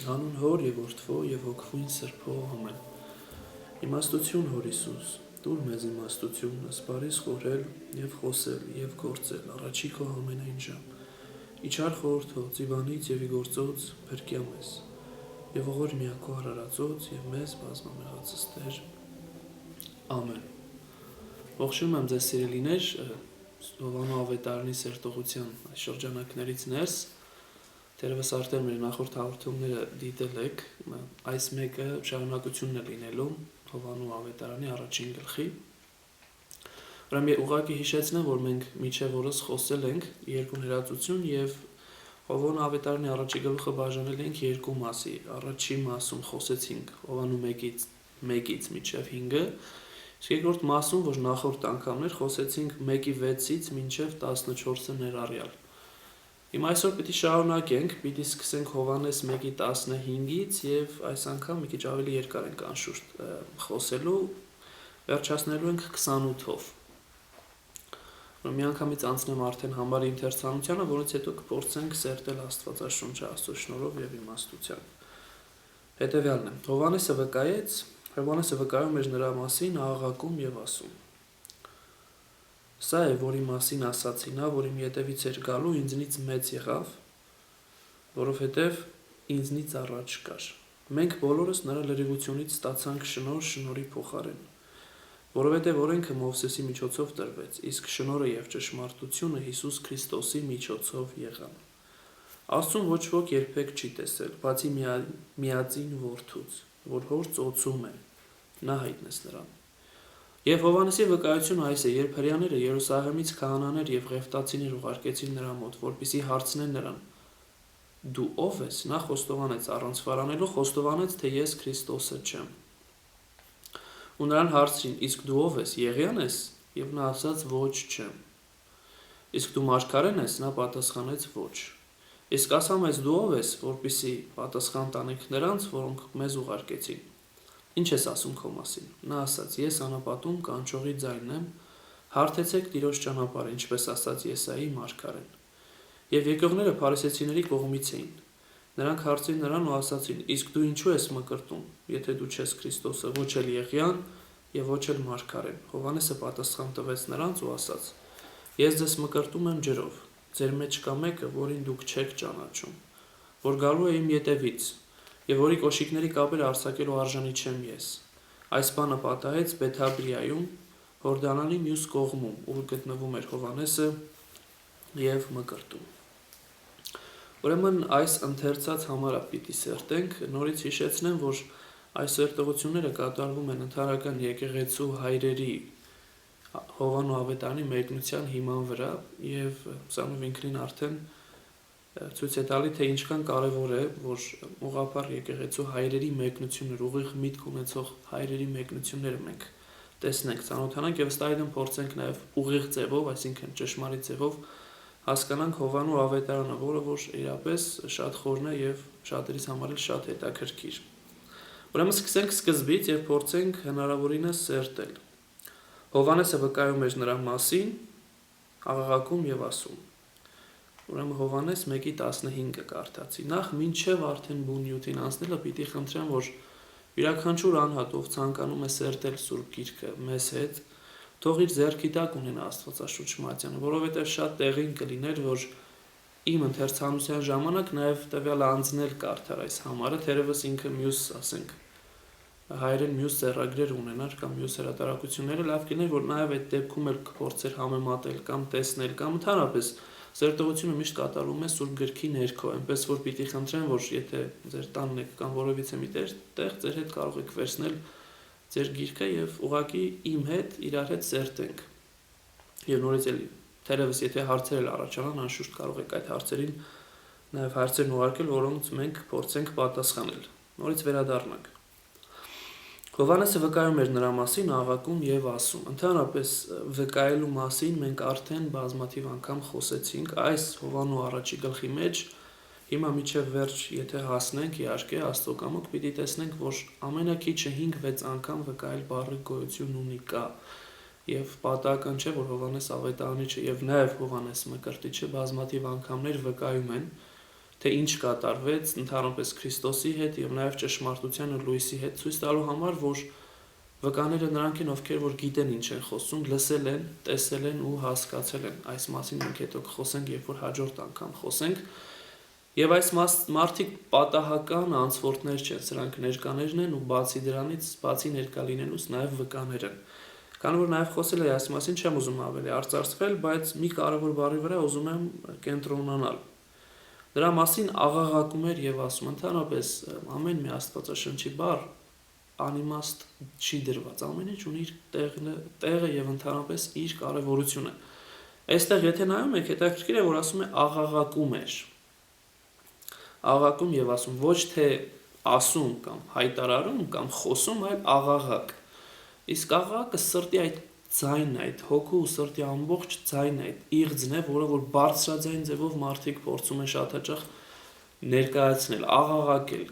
հանուն Հոր և Որդվո և Հոգվույն Սրբո ամեն։ Իմաստություն Հոր Հիսուս, տուր մեզ իմաստություն, ասպարիզ խորհել և խոսել և գործել առաջի քո ամենայն ժամ։ Իջար խորհրդոց, Իվանից և իգործոց փրկյա մեզ, և ողորմյա քո արարածոց և մեզ բազմամեղացս Տեր։ Ամեն։ Ողջունում եմ ձեզ սիրելիներ, Հովանու ավետարանի սերտողության շրջանակներից ներս, թերևս արդեն մեր նախորդ հաղորդումները դիտել եք, այս մեկը շարունակությունն է լինելու Հովանու ավետարանի առաջին գլխի։ Ուրեմն ուղղակի հիշեցնեմ, որ մենք մինչև օրս խոսել ենք երկու ներածություն եւ Հովանու ավետարանի առաջի գլուխը բաժանել ենք երկու մասի։ Առաջի մասում խոսեցինք Հովանու 1-ից մինչև 5-ը, իսկ երկրորդ մասում, որ նախորդ անգամներ խոսեցինք 1-6-ից մինչև 14-ը ներառյալ։ Հիմա այսօր պիտի շարունակենք, պիտի սկսենք Հովանես 1-15-ից եւ այս անգամ մի քիչ ավելի երկար ենք անշուշտ խոսելու, վերջացնելու ենք 28-ով։ Մի անգամից անցնեմ արդեն համարի ընթերցանությանը, որից հետո կփորձենք սերտել Աստվածաշունչը Աստծո շնորհով եւ իմաստությամբ։ Հետեւյալն է. Հովանեսը վկայում էր նրա մասին աղաղակում եւ ասում. Սա է, որի մասին ասացի նա, որ իմ ետևից էր գալու, ինձնից մեծ եղավ, որովհետև ինձնից առաջ կար։ Մենք բոլորս նրա լրիվությունից ստացանք շնորհ շնորհի փոխարեն, որովհետև օրենքը Մովսեսի միջոցով տրվեց, իսկ շնորհը եւ ճշմարտությունը Հիսուս Քրիստոսի միջոցով եղան։ Աստծուն ոչ ոք երբեք չի տեսել, բացի միածին Որդուց, որ Հոր ծոցում է, նա հայտնեց նրան։ Եվ Հովանեսի վկայությունը այս է, երբ հրեաները Երուսաղեմից քահանաներ եւ ղևտացիներ ուղարկեցին նրա մոտ, որպեսզի հարցնեն նրան. Դու ով ես, նա խոստովանեց առանց վարանելու, խոստովանեց, թե ես Քրիստոսը չեմ։ Ու նրան հարցրին. իսկ դու ով ես, Եղիան ես? Եվ նա ասաց. ոչ չեմ։ Իսկ դու մարգարեն ես? Նա պատասխանեց. ոչ։ Իսկ ասա մեզ դու ով ես, որպեսզի պատասխան տանենք նրանց, որոնք մեզ ուղարկեցին։ Ինչ ես ասում քո մասին։ Նա ասաց. ես անապատում կանչողի ձայնն եմ, հարթեցեք Տիրոջ ճանապարհը, ինչպես ասաց Եսայի մարգարեն։ Եվ եկողները փարիսեցիների կողմից էին։ Նրանք հարցրին նրան ու ասացին. իսկ դու ինչու ես մկրտում, եթե դու չես Քրիստոսը, ոչ էլ Եղիան եւ ոչ էլ մարգարեն։ Հովանեսը պատասխան տվեց նրանց ու ասաց. ես ձեզ մկրտում եմ ջրով, ձեր մեջ կա մեկը, որին դուք չեք ճանաչում, որ գալու է իմ ետևից, եւ որի կոշիկների կապերը արձակելու արժանի չեմ ես։ Այս բանը պատահեց Բեթաբրիայում, Հորդանանի մյուս կողմում, ուր գտնվում էր Հովանեսը եւ մկրտում։ Ուրեմն այս ընթերցած համարը պիտի սերտենք, նորից հիշեցնեմ, որ այս սերտողությունները կատարվում են ընդհանրական եկեղեցու հայրերի Հովանու ավետարանի մեկնության հիման վրա եւ սա ինքնին արդեն ցույց է տալի, թե ինչքան կարեւոր է, որ ուղղափառ եկեղեցու հայրերի մեկնությունները, ուղիղ միտք ունեցող հայրերի մեկնությունները մենք տեսնենք, ծանոթանանք եւ ըստ այդմ փորձենք նաեւ ուղիղ ձևով, այսինքն ճշմարիտ ձևով հասկանանք Հովանու ավետարանը, որը որ իրապես շատ խորն է եւ շատերիս համար էլ շատ հետաքրքիր։ Ուրեմն սկսենք սկզբից եւ փորձենք հնարավորինս սերտել։ Հովանեսը վկայում էր նրա մասին, աղաղակում եւ ասում։ Ուրեմն Հովանես 1:15-ը կարդացի։ Նախ մինչև արդեն բունյութին անցնելը պիտի խնդրեմ, որ յուրաքանչյուր անհատ, ով ցանկանում է սերտել Սուրբ Գիրքը մեզ հետ, թող իր ձեռքի տակ ունենա Աստվածաշունչ մատյանը, որովհետև շատ տեղին կլիներ, որ իմ ընթերցանության ժամանակ նաև տվյալ անձնել կարդար այս համարը, թերևս ինքը մյուս, ասենք, հայերեն մյուս ձեռագրեր ունենար կամ մյուս հրատարակությունները, լավ կլիներ, որ նաև այդ դեպքում էլ կփորձեր համեմատել կամ տեսնել կամ ընդհանրապես սերտողությունը միշտ կատարվում է Սուրբ Գրքի ներքո, այնպես որ պիտի խնդրեմ, որ եթե ձեր տանն եք կամ որևիցե մի տեղ, ձեր հետ կարող եք վերցնել ձեր գիրքը եւ ուղղակի իմ հետ իրար հետ սերտենք։ Եվ նորից էլ թերևս եթե հարցեր էլ առաջանան, անշուշտ կարող եք այդ հարցերին նաեւ հարցերն ուղարկել, որոնց մենք փորձենք պատասխանել։ Նորից վերադառնանք։ Հովանեսը վկայում էր նրա մասին, աղաղակում եւ ասում։ Ընդհանրապես վկայելու մասին մենք արդեն բազմաթիվ անգամ խոսեցինք այս Հովանու առաջի գլխի մեջ։ Հիմա միջև վերջ, եթե հասնենք, իհարկե, Աստծո կամոք պիտի տեսնենք, որ ամենակիչը 5-6 անգամ վկայել բառը գոյություն ունի կա։ Եվ պատահական չէ, որ Հովանես ավետարանիչը եւ նաեւ Հովանես Մկրտիչը բազմաթիվ անգամներ վկայում են, թե ինչ կատարվեց ընդհանրապես Քրիստոսի հետ եւ նաեւ ճշմարտության ու լույսի հետ, ցույց տալու համար, որ վկաները նրանք են, ովքեր որ գիտեն ինչ են խոսում, լսել են, տեսել են ու հասկացել են։ Այս մասին մենք հետո կխոսենք, երբ որ հաջորդ անգամ խոսենք։ Եվ այս մարդիկ պատահական անցորդներ չեն, սրանք ներկաներն են ու բացի դրանից, բացի ներկա լինելուց նաև վկաներ են։ Քանի որ նաև խոսել է այս մասին, չեմ ուզում ավելի արծարծվել, բայց մի կարևոր բառի վրա ուզում եմ կենտրոնանալ։ Դրա մասին աղաղակում էր եւ ասում ընդհանրապես ամեն մի աստվածաշնչի բառ անիմաստ չի դրված, ամեն ինչ ունի իր տեղը եւ ընդհանրապես իր կարեւորությունը։ Այստեղ եթե նայում եք, հետաքրքիր է, որ ասում է աղաղակում էր։ Աղաղակում եւ ասում, ոչ թե ասում կամ հայտարարում կամ խոսում, այլ աղաղակ։ Իսկ աղաղակը սրտի այդ ձայնն է, այդ հոգու ու սրտի ամբողջ ձայնն է, այդ իղձն է, որը որ բարձրաձայն ձևով մարդիկ փորձում են շատ հաճախ ներկայացնել, աղաղակել,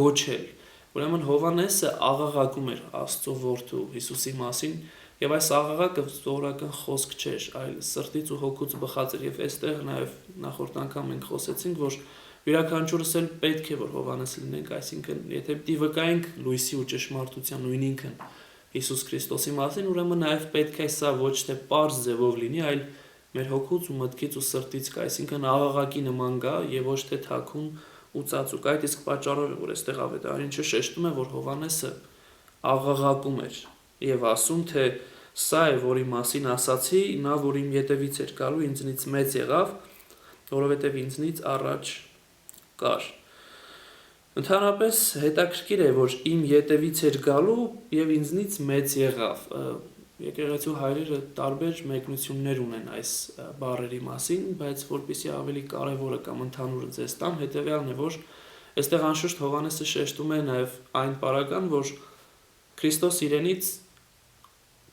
գոչել։ Ուրեմն Հովհաննեսը աղաղակում էր Աստծո որդու Հիսուսի մասին, եւ այս աղաղակը զորական խոսք չէր, այլ սրտից ու հոգուց բխած էր, եւ այստեղ նաեւ նախորդ անգամ մենք խոսեցինք, որ յուրաքանչյուրս էլ պետք է որ Հովհաննես լինենք, այսինքն եթե պիտի վկայենք լույսի ու ճշմարտության նույն ինքն Հիսուս Քրիստոսի մասին, ուրեմն նաեւ պետք է սա ոչ թե պարզ ձևով լինի, այլ մեր հոգուց ու մտքից ու սրտից կա, այսինքն աղաղակի նման գա եւ ոչ թե թաքուն ու ծածուկ։ Այդ իսկ պատճառով է, որ այստեղ Ավետարանիչը շեշտում է, որ Հովհաննեսը աղաղակում էր եւ ասում, թե սա է, որի մասին ասացի, նա որ իմ ետևից էր գալու, ինձնից մեծ եղավ, որովհետեւ ինձնից առաջ կար։ Ընդհանրապես հետաքրքիր է, որ իմ ետևից էր գալու եւ ինձնից մեծ եղավ։ Եկեղեցու հայրերը տարբեր մեկնություններ ունեն այս բառերի մասին, բայց որպեսզի ավելի կարևորը կամ ընդհանուրը ձեզ տամ, հետեւյալն է, որ այստեղ անշուշտ Հովհաննեսը շեշտում է նաեւ այն պարագան, որ Քրիստոս իրենից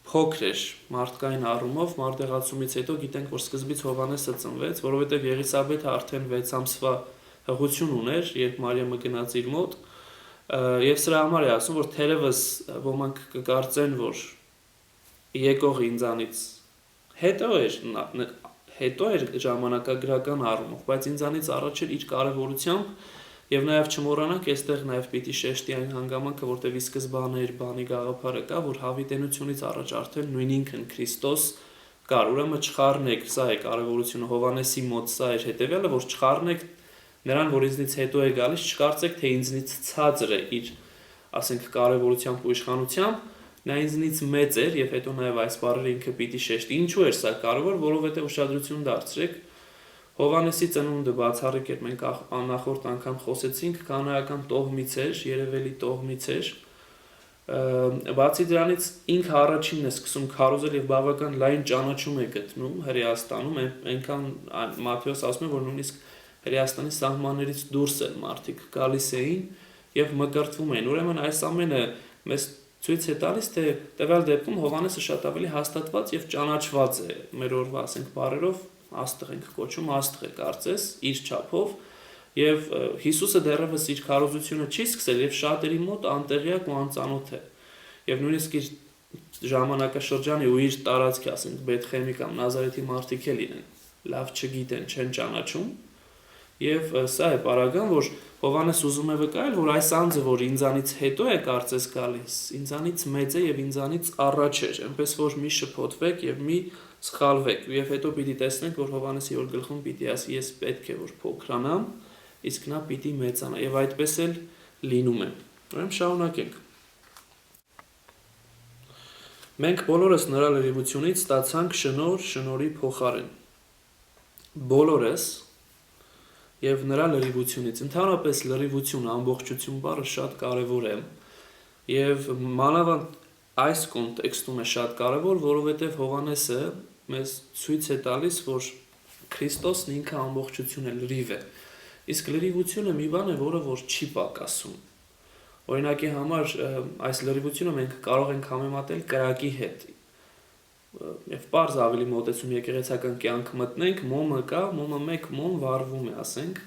փոքր էր մարդկային առումով, մարտեղացումից հետո գիտենք, որ սկզբից Հովհաննեսը ծնվեց, որովհետեւ Եղիսաբեթը արդեն 6 ամսվա հղություն ուներ, երբ Մարիամը գնաց իր մոտ, եւ սրա համար է ասում, որ թերևս ոմանք կկարծեն, որ եկող ինձանից հետո էր ժամանակագրական առումով, բայց ինձանից առաջ էր իր կարևորությամբ եւ նաեւ չմոռանանք, այստեղ նաեւ պիտի շեշտի այն հանգամանքը, որտեղ ի սկզբանե էր բանի գաղափարը կա, որ հավիտենությունից առաջ արդեն նույն ինքն Քրիստոս կար։ Ուրեմն չխառնեք, սա է կարևորությունը Հովհաննեսի մոտ, սա էր հետեւյալը, որ չխառնեք նրան, որ ինձնից հետո է գալիս, չկարծեք, թե ինձնից ցածր է իր, ասենք, կարևորությամբ ու իշխանությամբ, նա ինձնից մեծ էր եւ հետո նաեւ այս բառերը ինքը պիտի շեշտի։ Ինչու էր սա կարևոր, որովհետեւ ուշադրություն դարձրեք Հովհաննեսի ծնունդը բացառիկ էր, մենք նախորդ անգամ խոսեցինք, կանոնական տոհմից էր, երևելի տոհմից էր։ Բացի դրանից ինքը առաջինն է սկսում քարոզել եւ բավական լայն ճանաչում է գտնում Հրեաստանում, այնքան Մատթեոս ասում է, որ նույնիսկ Հրեաստանի սահմաններից դուրս են մարդիկ գալիս էին եւ մկրտվում էին։ Ուրեմն այս ամենը մեզ ցույց է տալիս, թե տվյալ դեպքում Հովհաննեսը շատ ավելի հաստատված եւ ճանաչված է մեր օրվա, ասենք, բառերով աստղ ենք կոչում, աստղ է կարծես իր չափով եւ Հիսուսը դեռևս իր քարոզությունը չի սկսել եւ շատերի մոտ անտեղյակ ու անծանոթ է եւ նույնիսկ իր ժամանակաշրջանի ու իր տարածքի, ասենք, Բեթխեմի կամ Նազարեթի մարդիկ էլ լինեն, լավ չգիտեն, չեն ճանաչում եւ սա է պարագան, որ Հովհաննես ուզում է վկայել, որ այս անձը, որ ինձանից հետո է կարծես գալիս, ինձանից մեծ է եւ ինձանից առաջ էր, այնպես որ մի շփոթվեք եւ մի սխալվեք, եւ հետո պիտի տեսնենք, որ Հովհաննեսի որ գլխում պիտի ասի, ես պետք է որ փոքրանամ, իսկ նա պիտի մեծանա, եւ այդպես էլ լինում է։ Ուրեմն շարունակենք։ Մենք բոլորս նրա լրիվությունից ստացանք շնորհ շնորհի փոխարեն։ Բոլորս եւ նրա լրիվությունից, ընդհանրապես լրիվություն, ամբողջություն բառը շատ կարեւոր է եւ մանավանդ այս կոնտեքստում է շատ կարեւոր, որովհետեւ Հովհաննեսը մեզ ցույց է տալիս, որ Քրիստոսն ինքը ամբողջություն է, լրիվ է։ Իսկ լրիվությունը մի բան է, որը որ չի պակասում։ Օրինակի համար այս լրիվությունը մենք կարող ենք համեմատել կրակի հետ։ Եվ պարզ ավելի մոտեցում եկեղեցական կյանք մտնենք, մոմը կա, մոմը մեկ մոմ վառվում է, ասենք,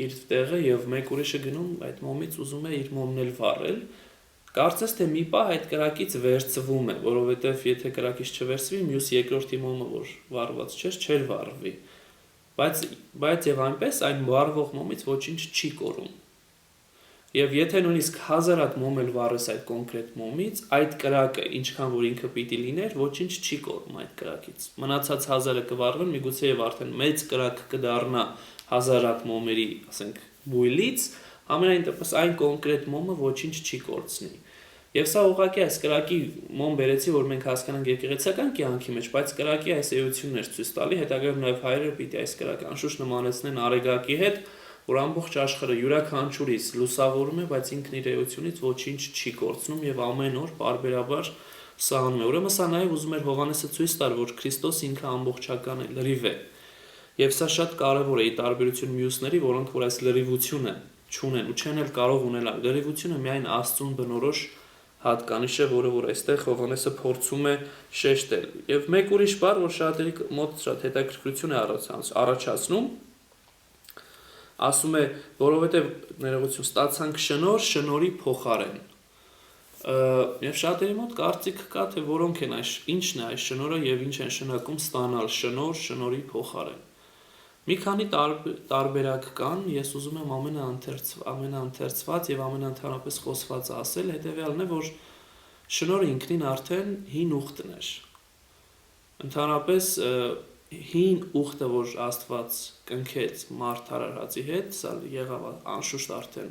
իր տեղը եւ մեկ ուրիշը գնում այդ մոմից ուզում է իր մոմն էլ վառել, կարծես թե մի պահ այդ կրակից վերցվում է, որովհետեւ եթե կրակից չվերցվի, մյուս երկրորդի մոմը որ վառված չէր, չէր վառվի։ Բայց եւ այնպես այն վառվող մոմից ոչինչ չի կորում։ Եվ եթե նույնիսկ 1000 հատ մոմ էլ վառես այդ կոնկրետ մոմից, այդ կրակը, ինչքան որ ինքը պիտի լիներ, ոչինչ չի կորում այդ կրակից։ Մնացած 1000-ը կվառվեն, միգուցե եւ արդեն մեծ կրակ կդառնա 1000 հատ մոմերի, ասենք, բույլից, ամենայն դեպս այն կոնկրետ մոմը ոչինչ չի կորցնի։ Եվ սա ուղղակի այս կրակի մոմ բերեցի, որ մենք հասկանանք եկեղեցական կյանքի մեջ, բայց կրակի այս էությունն էր ցույց տալի, հետագայում նաեւ հայրերը պիտի այս կրակը անշուշտ նմանեցնեն արեգակի հետ, որ ամբողջ աշխարհը յուրաքանչյուրից լուսավորում է, բայց ինքն իր էությունից ոչինչ չի կորցնում եւ ամեն օր բարբերաբար սահանում է։ Ուրեմն սա նաեւ ուզում էր Հովհաննեսը ցույց տալ, որ Քրիստոս ինքը ամբողջական է, լրիվ է։ Եւ սա շատ կարեւոր է ի տարբերություն մյուսների, որոնք որ այս լրիվությունը չունեն ու չեն էլ կարող ունենալ։ Լրիվությունը միայն Աստծուն բնորոշ հատկանիշ է, որը որ այստեղ Հովհաննեսը փորձում է շեշտել։ Եվ մեկ ուրիշ բառ, որ շատերի մոտ շատ հետաքրքրություն է առաջացնում, ասում է, որովհետև ներողություն ստացանք շնոր, շնորի փոխարեն։ Եվ շատերի մոտ կարծիք կա, թե որոնք են ինչն է այս շնորը եւ ինչ են շնակում ստանալ շնոր, շնորի փոխարեն։ Մի քանի տարբերակ կան, ես ուզում եմ ամենաընթերցված եւ ամենաընդհանրապես խոսվածը ասել, հետեւյալն է, որ շնորհը ինքնին արդեն հին ուխտն է։ Ընդհանրապես հին ուխտը, որ Աստված կնքեց մարդ արարածի հետ, սա եղավ անշուշտ արդեն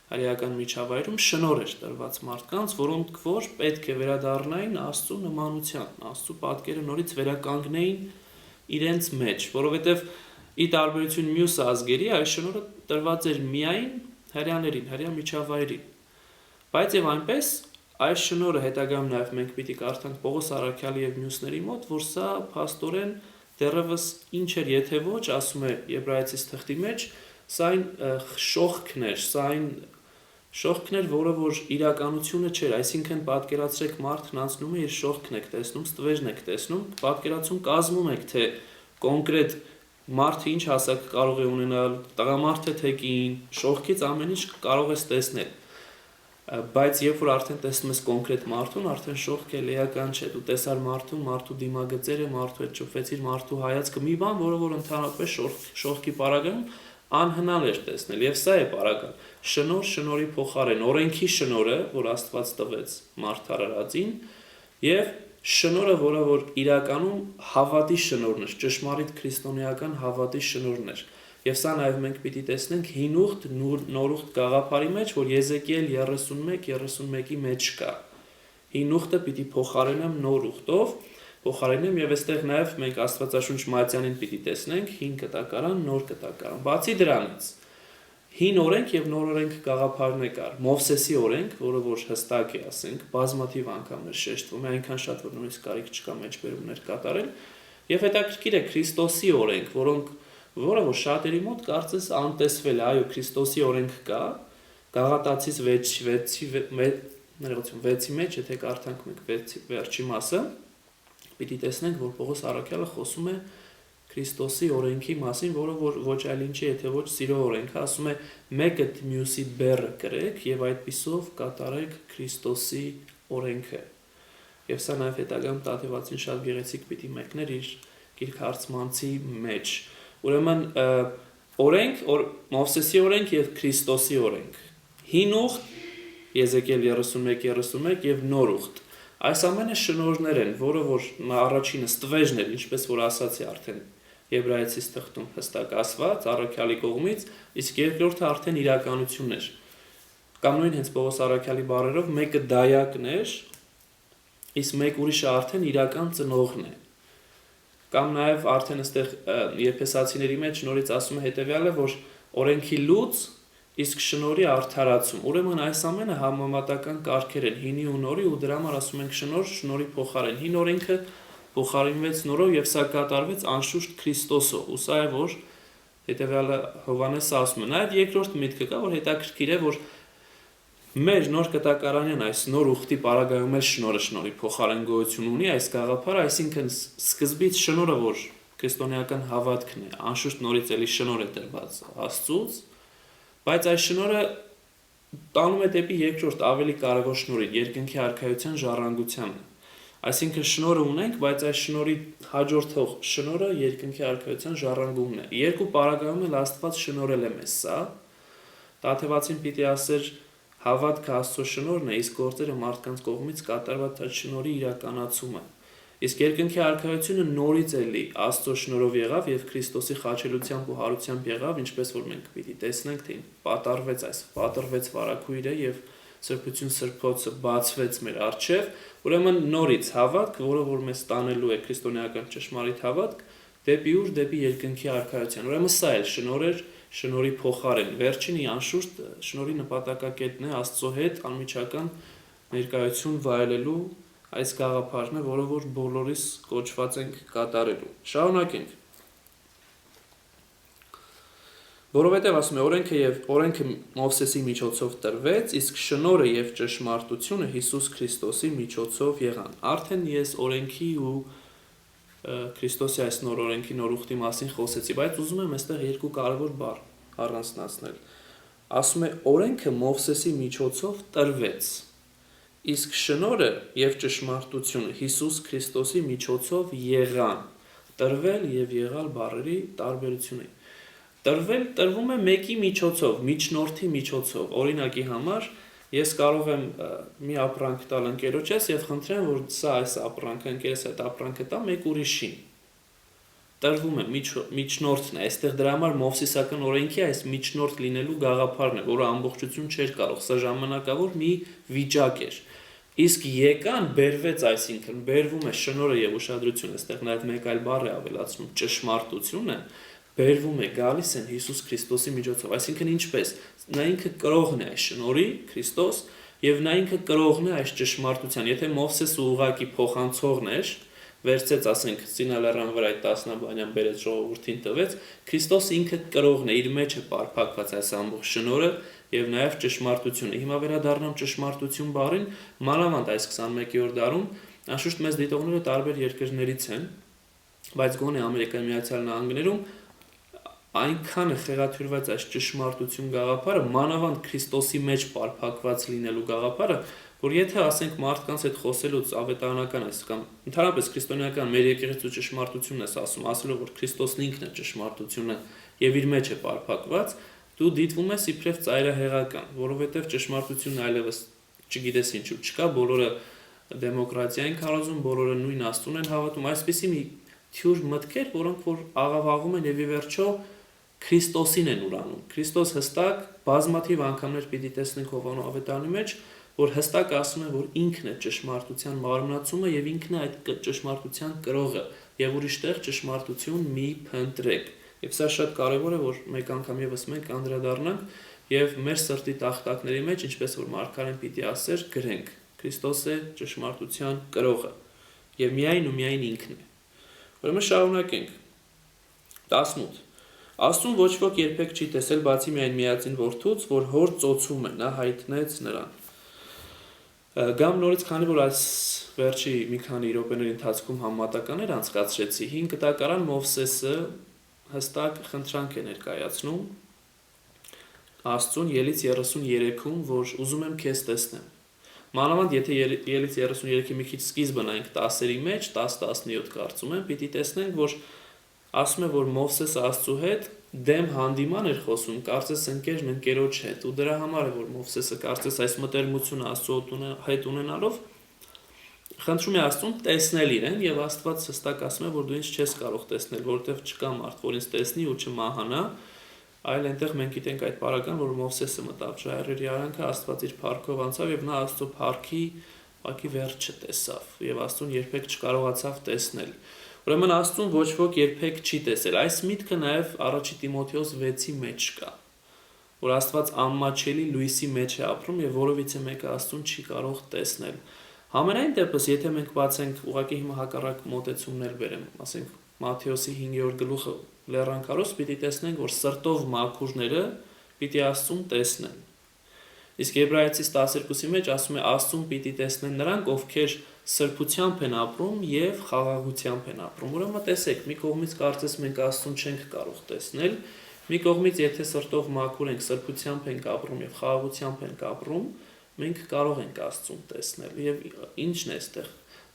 հրեական միջավայրում շնորհ էր տրված մարդկանց, որոնք որ պետք է վերադառնային Աստծո նմանության, Աստծո պատկերը նորից վերականգնեին իրենց մեջ, որովհետև ի տարբերություն մյուս ազգերի այս շնորհը տրված էր միայն հրեաներին, հրեա միջավայրին։ Բայց եւ այնպես այս շնորհը հետագայում նաեւ մենք պիտի կարդանք Պողոս առաքյալի եւ մյուսների մոտ, որ սա փաստորեն դեռևս ինչ էր, եթե ոչ, ասում է Եբրայեցիս թղթի մեջ, սա այն շողքն էր, սա այն շողքն էր, որը որ իրականությունը չէր, այսինքն պատկերացրեք մարդն անցնում է իր շողքն եք տեսնում, ստվերն եք տեսնում, պատկերացում կազմում եք, թե կոնկրետ մարդը ինչ հասակ կարող է ունենալ, տղամարդը թե կին, շողքից ամեն ինչ կարող ես տեսնել։ Բայց երբ որ արդեն տեսնում ես կոնկրետ մարդուն, արդեն շողքը էական չէ։ Դու տեսար մարդուն, մարդու դիմագծերը, մարդու հետ շփվեցիր, մարդու հայացքը, մի բան, որը որ ընդհանրապես շողքի պարագայում անհնար էր տեսնել, եւ սա է պարագան։ Շնոր, շնորի փոխարեն, օրենքի շնորը, որ Աստված տվեց մարդ արարածին, եւ շնորը, որը որ իրականում հավատի շնորհն էր, ճշմարիտ քրիստոնեական հավատի շնորհն էր։ Եվ սա նաև մենք պիտի տեսնենք հին ուխտ, նոր ուխտ գաղափարի մեջ, որ Եզեկիել 31-31-ի մեջ կա։ Հին ուխտը պիտի փոխարինեմ նոր ուխտով, փոխարինեմ եւ այստեղ նաև մենք Աստվածաշունչ Մատթեանին պիտի տեսնենք հին կտակարան, նոր կտակարան։ Բացի դրանից հին օրենք եւ նոր օրենք գաղափարներ կար։ Մովսեսի օրենք, որը որ հստակ է, ասենք, բազմաթիվ անգամներ շեշտվում է, այնքան շատ որ նույնիսկ կարիք չկա մեջբերումներ կատարել, եւ հետաքրքիր է Քրիստոսի օրենք, որը որ շատերի մոտ կարծես անտեսվել է, այո, Քրիստոսի օրենք կա, Գաղատացիս 6-ի մեջ, եթե կարդանք մենք վերջի մասը, պիտի տեսնենք, որ Պողոս առաքյալը խոսում է Քրիստոսի օրենքի մասին, որը ոչ այլ ինչի, եթե ոչ սիրո օրենքը, ասում է մեկը մյուսի բեռը կրեք եւ այդպիսով կատարեք Քրիստոսի օրենքը։ Եվ սա նաեւ հետագայում Տաթևացին շատ գեղեցիկ պիտի մեկներ իր գիրք հարցմանցի մեջ։ Ուրեմն օրենք, Մովսեսի օրենք եւ Քրիստոսի օրենք։ Հին ուխտ Եզեկիել 31-31 եւ նոր ուխտ։ Այս ամենը շնորհներ են, որը որ առաջինը ստվեժն էր, ինչպես որ ասացի արդեն Եբրայեցիս թղթում հստակ ասված առաքյալի կողմից, իսկ երկրորդը արդեն իրականությունն էր։ Կամ նույն հենց Պողոս առաքյալի բառերով մեկը դայակն էր, իսկ մեկ ուրիշը արդեն իրական ծնողն է։ Կամ նաև արդեն այստեղ Եփեսացիների մեջ նորից ասում է հետևյալը, որ օրենքի լուծ իսկ շնորհի արդարացում։ Ուրեմն այս ամենը համեմատական կարգեր են հինի ու նորի ու դրա համար ասում ենք շնորհ, շնորհի փոխարեն։ Հին օրենքը փոխարինվեց նորով եւ սա կատարվեց անշուշտ Քրիստոսով։ Ու սա է որ հետեւյալը Հովհաննեսը ասում է։ Նաեւ երկրորդ միտքը կա, որ հետաքրքիր է, որ մեր նոր կտակարանյան այս նոր ուխտի պարագայում էլ շնորհը շնորհի փոխարեն գոյություն ունի այս գաղափարը, այսինքն սկզբից շնորհը որ քրիստոնեական հավատքն է, անշուշտ նորից էլի շնորհ է տրված Աստծուց, բայց այս շնորհը տանում է դեպի երկրորդ ավելի կարևոր շնորհի, երկնքի արքայության ժառանգությանը։ Այսինքն շնորհը ունենք, բայց այս շնորհի հաջորդող շնորհը երկնքի արքայության ժառանգումն է։ Երկու պարագայում էլ Աստված շնորհել է մեզ սա։ Տաթևացին պիտի ասեր հավատքը Աստծո շնորհն է, իսկ գործերը մարդկանց կողմից կատարված այդ շնորհի իրականացումը։ Իսկ երկնքի արքայությունը նորից էլի Աստծո շնորհով եղավ եւ Քրիստոսի խաչելությամբ ու հարությամբ եղավ, ինչպես որ մենք պիտի տեսնենք, թե պատրվեց վարակույրը եւ Սրբություն սրբոցը բացվեց մեր առջև, ուրեմն նորից հավատք, որը որ մեզ տանելու է քրիստոնեական ճշմարիտ հավատք, դեպի ուր, դեպի երկնքի արքայության։ Ուրեմն սա էլ շնորհ էր, շնորհի փոխարեն։ Վերջինի անշուշտ շնորհի նպատակակետն է Աստծո հետ անմիջական ներկայություն վայելելու այս գաղափարն է, որը որ բոլորիս կոչված ենք կատարելու։ Շարունակենք։ Որովհետև ասում է օրենքը Մովսեսի միջոցով տրվեց, իսկ շնորհը եւ ճշմարտությունը Հիսուս Քրիստոսի միջոցով եղան։ Արդեն ես օրենքի ու Քրիստոսի այս նոր օրենքի նոր ուխտի մասին խոսեցի, բայց ուզում եմ այստեղ երկու կարևոր բառ առանձնացնել։ Ասում է օրենքը Մովսեսի միջոցով տրվեց, իսկ շնորհը եւ ճշմարտությունը Հիսուս Քրիստոսի միջոցով եղան։ Տրվել եւ եղալ բառերի տարբերությունը։ Տրվում է մեկի միջոցով, միջնորդի միջոցով։ Օրինակի համար ես կարող եմ մի ապրանք տալ ընկերոջս եւ խնդրեմ, որ սա այս ապրանքը ընկերս այդ ապրանքը տա մեկ ուրիշին։ Տրվում է միջնորդն է, այստեղ դրա համար Մովսեսական օրենքի այս միջնորդ լինելու գաղափարն է, որը ամբողջություն չէր կարող, սա ժամանակավոր մի վիճակ էր։ Իսկ եկան բերվեց, այսինքն բերվում է շնորհը եւ ուշադրությունը, այստեղ նաեւ մեկ այլ բառ է ավելացնում ճշմարտությունը, բերվում է գալիս են Հիսուս Քրիստոսի միջոցով, այսինքն ինչպես, նա ինքը կրողն է այս շնորհի, Քրիստոս, եւ նա ինքը կրողն է այս ճշմարտության, եթե Մովսեսը ուղղակի փոխանցողն էր, վերցեց, ասենք, Սինալարան վրա այդ 10-բանյան բերեց ժողովրդին տվեց, Քրիստոսը ինքը կրողն է, իր մեջ է պարփակված այս ամբողջ շնորհը եւ նաեւ ճշմարտությունը։ Հիմա վերադառնամ ճշմարտություն բառին, մանավանդ այս 21-րդ դարում, անշուշտ մեծ դիտողները տարբեր երկրներից են, բայց գոնե Ամերիկայի Միացյալ Նահանգներում այնքան է խեղաթյուրված այս ճշմարտություն գաղափարը, մանավանդ Քրիստոսի մեջ պարփակված լինելու գաղափարը, որ եթե ասենք մարդկանց հետ խոսելուց ավետարանական այս կամ ընդհանրապես քրիստոնեական մեր եկեղեցու ճշմարտությունն է ասելով, որ Քրիստոսն ինքն է ճշմարտությունը եւ իր մեջ է պարփակված, դու դիտվում ես իբրև ծայրահեղական, որովհետեւ ճշմարտությունն այլևս չգիտես ինչու չկա, բոլորը դեմոկրատիա են քարոզում, բոլորը նույն աստուն են հավատում, այսպեսի մի թյուր մտքեր, որոնք որ աղավաղում են եւ ի վերջո Քրիստոսին են ուրանում։ Քրիստոս հստակ բազմաթիվ անգամներ պիտի տեսնենք Հովանու ավետարանի մեջ, որ հստակ ասում է, որ ինքն է ճշմարտության մարմնացումը եւ ինքն է այդ ճշմարտության կրողը եւ ուրիշտեղ ճշմարտություն մի փնտրեք։ Եվ սա շատ կարեւոր է, որ մեկ անգամ եւս մենք անդրադառնանք եւ մեր սրտի տախտակների մեջ, ինչպես որ Մարգարեն պիտի ասեր, գրենք. Քրիստոս է ճշմարտության կրողը եւ միայն ինքն է։ Ուրեմն շարունակենք։ 18 Աստծուն ոչ ոք երբեք չի տեսել, բացի միայն միածին որդուց, որ հոր ծոցում է, նա հայտնեց նրան։ Գամ նորից, քանի որ այս վերջի մի քանի րոպեների ընթացքում համատականներ անցկացրեցի, 5 կտակարան Մովսեսը հստակ խնդրանք է ներկայացնում Աստծուն Ելից 33-ում, որ ուզում եմ քեզ տեսնեմ։ Մանավանդ եթե Ելից 33-ի մի քիչ սկիզբը նայենք 10-երի մեջ, 10-17 կարծում եմ, պիտի տեսնենք, որ ասում է, որ Մովսեսը Աստծու հետ դեմ հանդիման էր խոսում, կարծես ընկերն ընկերոջ հետ, ու դրա համար է, որ Մովսեսը կարծես այս մտերմությունը Աստծու հետ ունենալով խնդրում է Աստծուն տեսնել իրեն, եւ Աստված հստակ ասում է, որ դու ինձ չես կարող տեսնել, որովհետեւ չկա մարդ, որ ինձ տեսնի ու չմահանա, այլ այնտեղ մենք գիտենք այդ պարագան, որ Մովսեսը մտավ ժայռերի արանքը, Աստված իր փառքով անցավ եւ նա Աստծո փառքի վերջը տեսավ եւ Աստծուն երբեք չկարողացավ տեսնել։ Ուրեմն Աստծուն ոչ ոք երբեք չի տեսել։ Այս միտքը նաեւ առաջի Տիմոթեոս 6-ի մեջ կա, որ Աստված անմաչելի լույսի մեջ է ապրում եւ որովիցե մեկը Աստծուն չի կարող տեսնել։ Համենայն դեպս, եթե մենք բացենք ուղղակի հիմա հակառակ մոտեցումներ բերեմ, ասենք Մատթեոսի 5-րդ գլուխը լեռանկարոս, պիտի տեսնենք, որ սրտով մաքուրները պիտի Աստծուն տեսնեն։ Իսկ Եբրայեցիս 12-ի մեջ ասում է Աստծուն պիտի տեսնեն նրանք, ովքեր սրբությամբ են ապրում եւ խաղաղությամբ են ապրում։ Ուրեմն տեսեք, մի կողմից կարծես մենք Աստծուն չենք կարող տեսնել, մի կողմից եթե սրտով մաքուր ենք, սրբությամբ ենք ապրում եւ խաղաղությամբ ենք ապրում, մենք կարող ենք Աստծուն տեսնել։ Եվ ինչն է այստեղ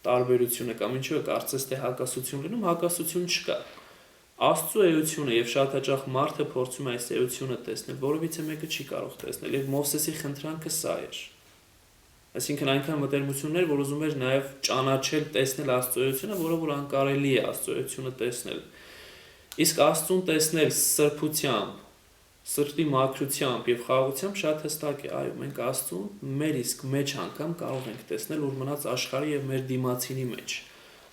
տարբերությունը կամ ինչու է կարծես թե հակասություն լինում, հակասություն չկա։ Աստծո էությունը եւ շատ հաճախ մարդը փորձում է այս էությունը տեսնել, որովհետեւ մեկը չի կարող տեսնել, եւ Մովսեսի խնդրանքը սա էր։ Այսինքն այնքան մտերմություններ, որ ուզում էր նաեւ ճանաչել, տեսնել Աստծո էությունը, որը որ անկարելի է Աստծո էությունը տեսնել։ Իսկ Աստծուն տեսնել սրբությամբ, սրտի մաքրությամբ եւ խաղաղությամբ շատ հստակ է, այո, մենք Աստծուն մեր իսկ մեջ անգամ կարող ենք տեսնել, որ մնաց աշխարհի եւ մեր դիմացինի մեջ,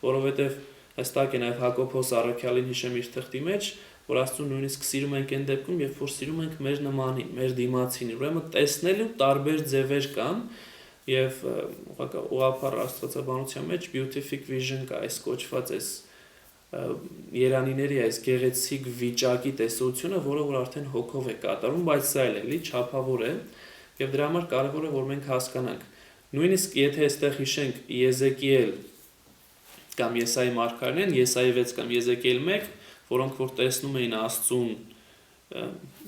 որովհետեւ հստակ է նաեւ Հակոբոս առաքյալին հիշեմ իր թղթի մեջ, որ Աստծուն նույնիսկ սիրում ենք այն դեպքում, երբ որ սիրում ենք մեր նմանին, մեր դիմացինին, ուրեմն տեսնելու տարբեր ձևեր կան եւ ուղղափառ աստվածաբանության մեջ beatific vision կա, այս կոչված այս երանիների այս գեղեցիկ վիճակի տեսությունը, որը որ արդեն հոգով է կատարվում, բայց սա էլի չափավոր է եւ դրա համար կարեւոր է որ մենք հասկանանք։ Նույնիսկ եթե այստեղ հիշենք Եզեկիել կամ Եսայի մարգարեն, Եսայի 6 կամ Եզեկիել 1, որոնք որ տեսնում էին Աստծուն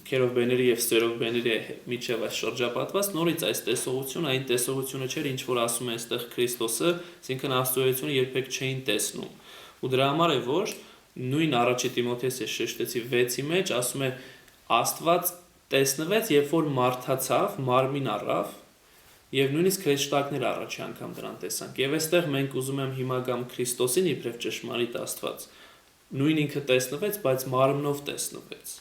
քերովբեների եւ սերովբեների միջև այս շրջապատված, նորից այս տեսողությունը այն տեսողությունը չէր, ինչ որ ասում է այստեղ Քրիստոսը, այսինքն Աստծոյությունը երբեք չէին տեսնում։ Ու դրա համար է որ նույն առաջի Տիմոթեոսի շեշտեցի 6-ի մեջ ասում է Աստված տեսնվեց, երբ որ մարդացավ, մարմին առավ եւ նույնիսկ հրեշտակներ առաջի անգամ դրան տեսանք։ Եվ այստեղ մենք ուզում եմ հիմա գամ Քրիստոսին իբրև ճշմարիտ Աստված։ Նույն ինքը տեսնվեց, բայց մարմնով տեսնվեց։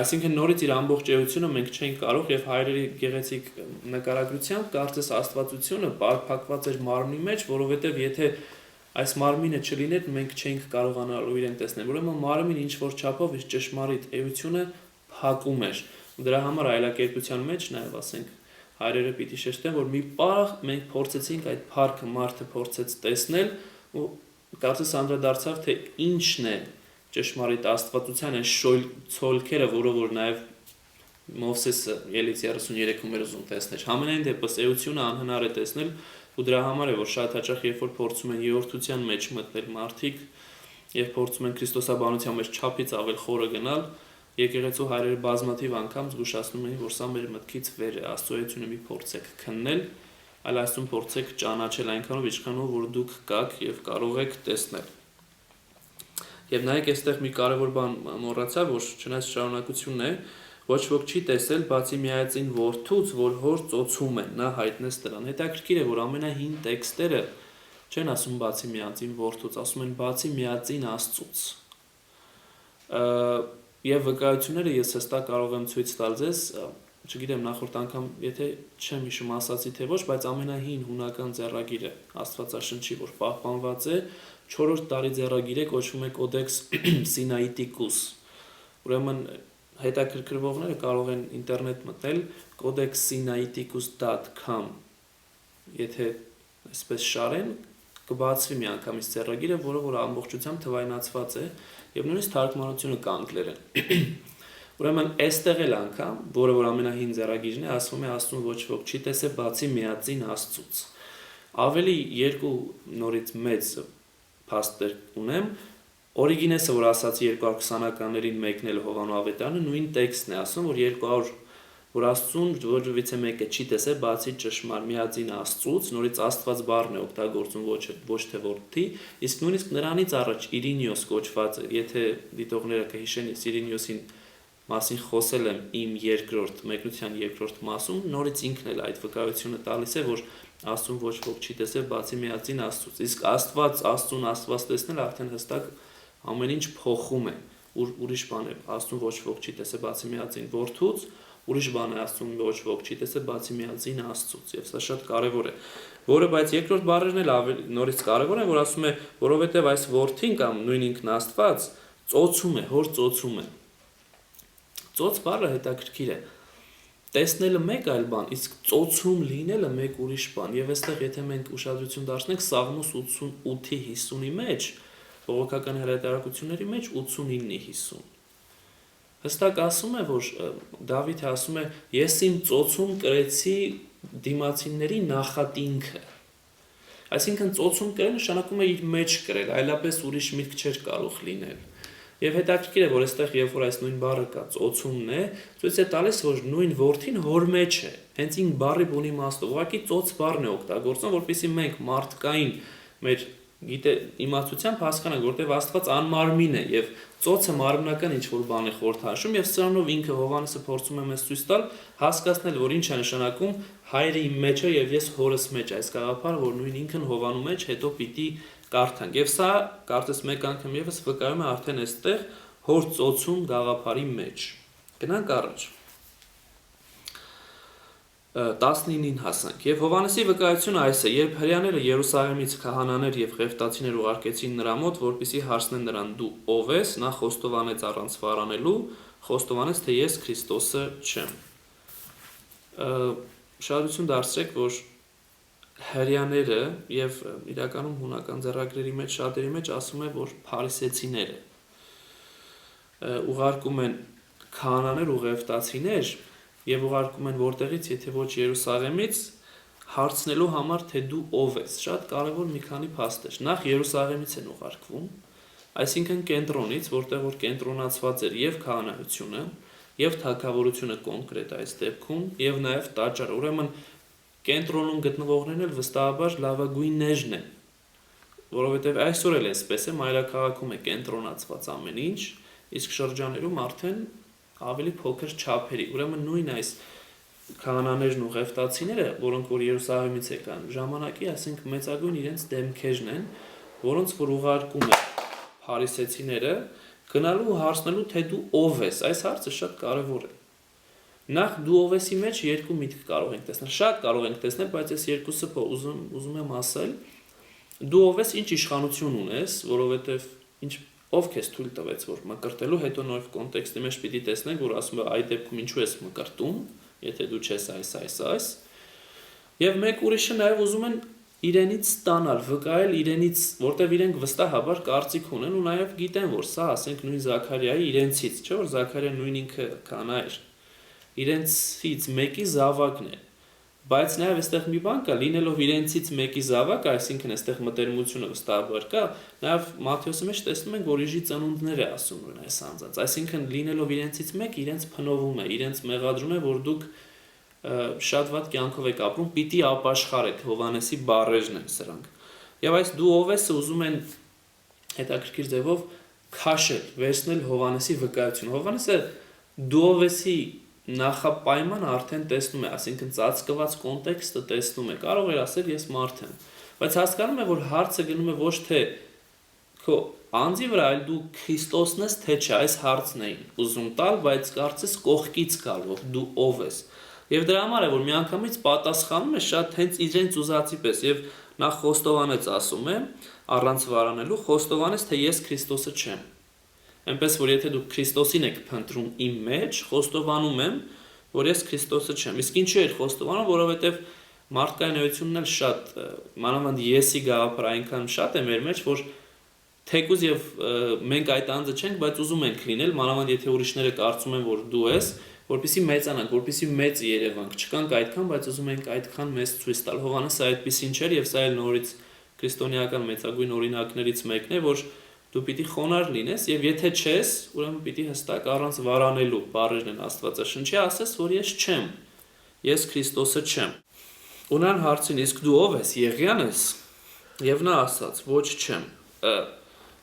Այսինքն նորից իր ամբողջ էությունը մենք չենք կարող եւ հայրերի գեղեցիկ նկարագրությամբ կարծես Աստվածությունը պարփակված էր մարմնի մեջ, որովհետեւ եթե այս մարմինը չլիներ, մենք չենք կարողանալու իրեն տեսնել։ Ուրեմն մարմինը ինչ որ չափով իր ճշմարիտ էությունը փակում էր։ Դրա համար այլակերպության մեջ նաեւ ասենք հայրերը պիտի շեշտեն, որ մի պահ մենք փորձեցինք այդ փառքը մարդը փորձեց տեսնել ու կարծես անդրադարձավ թե ինչն է ճշմարիտ աստվածության այս ցոլքերը, որը որ նաև Մովսեսը ելից 33-ում էր ուզում տեսնել։ Համենայն դեպս էությունը անհնար է տեսնել ու դրա համար է որ շատ հաճախ երբ որ փորձում են երրորդության մեջ մտնել մարդիկ եւ փորձում են քրիստոսաբանության մեջ չափից ավել խորը գնալ, եկեղեցու հայրերը բազմաթիվ անգամ զգուշացնում էին, որ սա մեր մտքից վեր է, Աստծո էությունը մի փորձեք քննել, այլ Աստծուն փորձեք ճանաչել այնքանով, ինչքանով որ դուք կաք եւ կարող եք տեսնել։ Եվ նայեք, այստեղ մի կարևոր բան մոռացա, որ չնայած շարունակությունն է, ոչ ոք չի տեսել, բացի միայծին որդուց, որ հոր ծոցում են, նա հայտնեց դրան։ Հետաքրքիր է, որ ամենահին տեքստերը չեն ասում բացի միայծին որդուց, ասում են բացի միայծին Աստծուց։ Եվ վկայությունները ես հստակ կարող եմ ցույց տալ ձեզ, չգիտեմ նախորդ անգամ, եթե չեմ հիշում ասացի թե ոչ, բայց ամենահին հունական ձեռագիրը Աստվածաշնչի, որ պահպանված է, 4-րդ տարի ձեռագիրը կոչվում է Codex Sinaiticus։ Ուրեմն հետաքրքրվողները կարող են ինտերնետ մտնել codexsinaiticus.com, եթե այսպես շարեն, կբացվի մի անգամից ձեռագիրը, որը որ ամբողջությամբ թվայնացված է եւ նույնիսկ թարգմանությունը կա անգլերեն։ Ուրեմն այստեղ էլ անգամ, որը որ ամենահին ձեռագիրն է, ասվում է Աստծուն ոչ ոք չի տեսել բացի միածին Աստծուց։ Ավելի երկու նորից մեծ փաստեր ունեմ, Օրիգինեսը, որ ասացի 220-ականներին մեկն էլ Հովանու Ավետարանը, նույն տեքստն է ասում, որ 200 որ Աստծուն որևիցե մեկը չի տեսել բացի ճշմար միածին Աստծուց, նորից Աստված բառն է օգտագործում ոչ թե որդի, իսկ նույնիսկ նրանից առաջ Իրինիոս կոչվածը, եթե դիտողները կհիշեն, Իրինիոսին մասին խոսել եմ իմ երկրորդ մեկնության երկրորդ մասում, նորից ինքն էլ այդ վկայությունը տալիս է, որ Աստծուն ոչ ոք չի տեսել բացի միածին Աստծուց։ Իսկ Աստծուն Աստված տեսնել արդեն հստակ ամեն ինչ փոխում է, ուրիշ բան է, Աստծուն ոչ ոք չի տեսել բացի միածին որդուց, ուրիշ բան է Աստծուն ոչ ոք չի տեսել բացի միածին Աստծուց, եւ սա շատ կարեւոր է, որը բայց երկրորդ բառերն էլ ավելի նորից կարեւոր են, որ ասում է, որովհետեւ այս որդին կամ նույն ինքն Աստված ծոցում է, հոր ծոցում է։ Ծոց բառը հետաքրքիր է։ Տեսնելը մեկ այլ բան, իսկ ծոցում լինելը մեկ ուրիշ բան։ Եվ այստեղ եթե մենք ուշադրություն դարձնենք Սաղմոս 88-ի 50-ի մեջ, բողոքական հրատարակությունների մեջ 89-ի 50։ Հստակ ասում է, որ Դավիթը ասում է. «Ես իմ ծոցում կրեցի դիմացինների նախատինքը»։ Այսինքն ծոցում կրել նշանակում է իր մեջ կրել, այլապես ուրիշ միտք չէր կարող լինել։ Եվ հետաքրքիր է, որ այստեղ երբ որ այս նույն բառը կա, ծոցումն է, ցույց է տալիս, որ նույն որդին հոր մեջ է։ Հենց ին բառի բուն իմաստով, ուղղակի ծոց բառն է օգտագործում, որպեսզի մենք մարդկային մեր գիտե իմացությամբ հասկանանք, որտեղ Աստված անմարմին է եւ ծոցը մարմնական ինչ-որ բան է խորհրդաշում եւ սրանով ինքը Հովհաննեսը փորձում է մեզ ցույց տալ, հասկացնել, որ ինչ է նշանակում հայրը իմ մեջ է եւ ես հորս մեջ, այս գաղափարը, որ նույն ինքն Հովանու մեջ հետո պիտի կարդանք։ Եվ սա կարծես մեկ անգամ եւս վկայում է արդեն այստեղ հոր ծոցում գաղափարի մեջ։ Գնանք առաջ։ 19-ին հասանք։ Եվ Հովհաննեսի վկայությունը այս է, երբ հրեաները Երուսաղեմից քահանաներ եւ ղևտացիներ ուղարկեցին նրա մոտ, որպեսզի հարցնեն նրան դու ով ես, նա խոստովանեց առանց վարանելու, խոստովանեց, թե ես Քրիստոսը չեմ։ Շարունակություն դարձրեք, որ հրեաները եւ իրականում հունական ձեռագրերի մեջ շատերի մեջ ասում է, որ փարիսեցիները ուղարկում են քահանաներ ու ղևտացիներ եւ ուղարկում են որտեղից, եթե ոչ Երուսաղեմից, հարցնելու համար, թե դու ով ես։ Շատ կարևոր մի քանի փաստ է։ Նախ Երուսաղեմից են ուղարկվում, այսինքն կենտրոնից, որտեղ որ կենտրոնացված էր եւ քահանայությունը, եւ թագավորությունը կոնկրետ այս դեպքում, եւ նաեւ տաճարը։ Ուրեմն կենտրոնում գտնվողներն էլ վստահաբար լավագույններն են, որովհետեւ այսօր էլ էսպես է, մայրաքաղաքում է կենտրոնացված ամեն ինչ, իսկ շրջաներում արդեն ավելի փոքր չափերի։ Ուրեմն նույն այս քահանաներն ու ղևտացիները, որոնք որ Երուսաղեմից եկան, ժամանակի, ասենք մեծագույն իրենց դեմքերն են, որոնց որ ուղարկում է փարիսեցիները, գնալու ու հարցնելու, թե դու ով ես։ Այս հարցը շատ կարևոր է։ Նախ դու ով ես-ի մեջ երկու միտք կարող ենք տեսնել։ Շատ կարող ենք տեսնել, բայց այս երկուսը ուզում եմ ասել, դու ով ես, ինչ իշխանություն ունես, որովհետև ինչ ով քեզ թույլ տվեց, որ մկրտելու, հետո նոր կոնտեքստի մեջ պիտի տեսնենք, որ ասում է այդ դեպքում ինչու ես մկրտում, եթե դու չես այս։ Եվ մեկ ուրիշը նաև ուզում են իրենից ստանալ, վկայել իրենից, որտեղ իրենք վստահաբար կարծիք ունեն ու նաև գիտեն, որ սա, ասենք նույն Զաքարիայի իրենցից, չէ՞ որ Զաքարիան նույն ինքը քահանա էր, իրենցից մեկի զավակն է։ Բայց նաև այստեղ մի բան կա, լինելով իրենցից մեկի զավակ, այսինքն այստեղ մտերմությունը վստահաբար կա, նաև Մատթեոսի մեջ տեսնում ենք, որ իժի ծնունդներ է ասում նույն այս անձանց, այսինքն լինելով իրենցից մեկ, իրենց փնովում է, իրենց մեղադրում է, որ դուք շատ վատ կյանքով եք ապրում, պիտի ապաշխարեք, Հովհաննեսի բառերն են սրանք։ Եվ այս դու ով ես ուզում են հետաքրքիր ձևով քաշել, վերցնել Հովհաննեսի վկայությունը։ Հովհաննեսը դու ով եսի նախապայման արդեն տեսնում է, այսինքն ծածկված կոնտեքստը տեսնում է, կարող է ասել ես մարդ եմ, բայց հասկանում է, որ հարցը գնում է ոչ թե քո անձի վրա, այլ դու Քրիստոսն ես, թե չէ, այս հարցն է ուզում տալ, բայց կարծես կողքից գալով դու ով ես։ Եվ դրա համար է, որ միանգամից պատասխանում է շատ հենց իրենց ուզածի պես, եւ նա խոստովանեց, ասում է, առանց վարանելու, խոստովանեց, թե ես Քրիստոսը չեմ։ Այնպես որ եթե դուք Քրիստոսին եք փնտրում իմ մեջ, խոստովանում եմ, որ ես Քրիստոսը չեմ։ Իսկ ինչու էր խոստովանում, որովհետև մարդկային էությունն էլ շատ, մանավանդ եսի գաղափար այնքան շատ է մեր մեջ, որ թեկուզ եւ մենք այդ անձը չենք, բայց ուզում ենք լինել, մանավանդ եթե ուրիշները կարծում են, որ դու ես, որպեսզի մեծանանք, որպեսզի մեծ երևանք, չկանք այդքան, բայց ուզում ենք այդքան մեծ ցույց տալ։ Հովհաննեսը այդպեսին չէր եւ սա էլ նորից քրիստոնեական մեծագույն օրինակներից մեկն է, որ դու պիտի խոնարհ լինես եւ եթե չես, ուրեմն պիտի հստակ առանց վարանելու բառերն են Աստվածաշնչի ասես, որ ես չեմ։ Ես Քրիստոսը չեմ։ Ունան հարցին, իսկ դու ով ես, Եղիան ես։ Եվ նա ասաց, ոչ չեմ։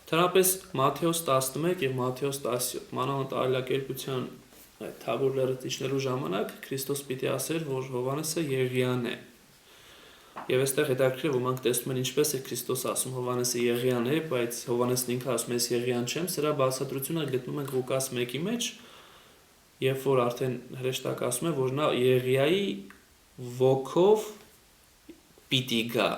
Թերապես Մատթեոս 11 եւ Մատթեոս 17 մանավանդ այլակերպության Թաբոր լեռը իջնելու ժամանակ Քրիստոս պիտի ասեր, որ Հովհաննեսը Եղիան է։ Եվ այստեղ հետաքրքիր է, ոմանք տեսնում են ինչպես է Քրիստոս ասում Հովհաննեսը Եղիան է, բայց Հովհաննեսն ինքը ասում է Եղիան չեմ, սրա բացատրությունը գտնում ենք Ղուկաս 1-ի մեջ, երբ որ արդեն հրեշտակ ասում է, որ նա Եղիայի ոգով պիտի գա